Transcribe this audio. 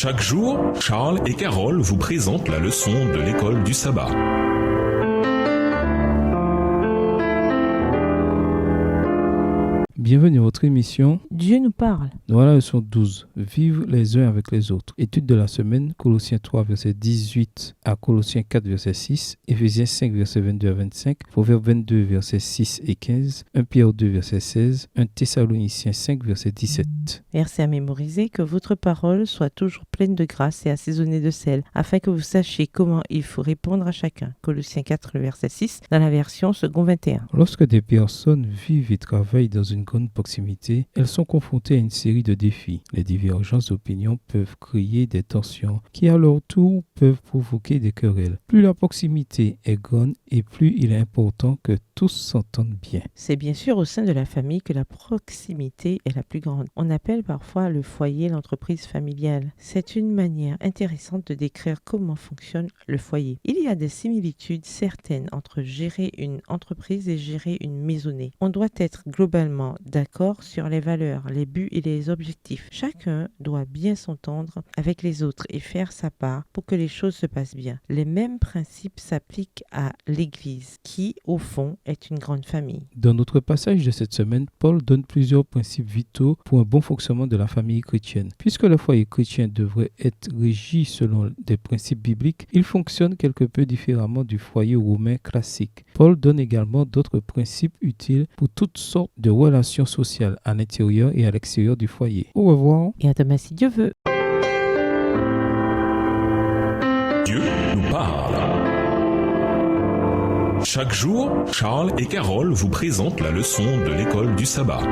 Chaque jour, Charles et Carole vous présentent la leçon de l'école du sabbat. Bienvenue à votre émission Dieu nous parle. Nous voilà la leçon 12. Vivre les uns avec les autres. Étude de la semaine, Colossiens 3, verset 18 à Colossiens 4, verset 6, Éphésiens 5, verset 22 à 25, Proverbes 22, verset 6 et 15, 1 Pierre 2, verset 16, 1 Thessaloniciens 5, verset 17. Versets à mémoriser, que votre parole soit toujours pleine de grâce et assaisonnée de sel, afin que vous sachiez comment il faut répondre à chacun. Colossiens 4, le verset 6, dans la version second 21. Lorsque des personnes vivent et travaillent dans une grande proximité, elles sont confrontées à une série de défis. Les divergences d'opinion peuvent créer des tensions qui à leur tour peuvent provoquer des querelles. Plus la proximité est grande et plus il est important que tous s'entendent bien. C'est bien sûr au sein de la famille que la proximité est la plus grande. On appelle parfois le foyer l'entreprise familiale. C'est une manière intéressante de décrire comment fonctionne le foyer. Il y a des similitudes certaines entre gérer une entreprise et gérer une maisonnée. On doit être globalement d'accord sur les valeurs, les buts et les objectifs. Chacun doit bien s'entendre avec les autres et faire sa part pour que les choses se passent bien. Les mêmes principes s'appliquent à l'Église, qui, au fond, est une grande famille. Dans notre passage de cette semaine, Paul donne plusieurs principes vitaux pour un bon fonctionnement de la famille chrétienne. Puisque le foyer chrétien devrait être régi selon des principes bibliques, il fonctionne quelque peu différemment du foyer romain classique. Paul donne également d'autres principes utiles pour toutes sortes de relations sociales à l'intérieur et à l'extérieur du foyer. Au revoir. Et à demain si Dieu veut. Dieu nous parle. Chaque jour, Charles et Carole vous présentent la leçon de l'école du sabbat.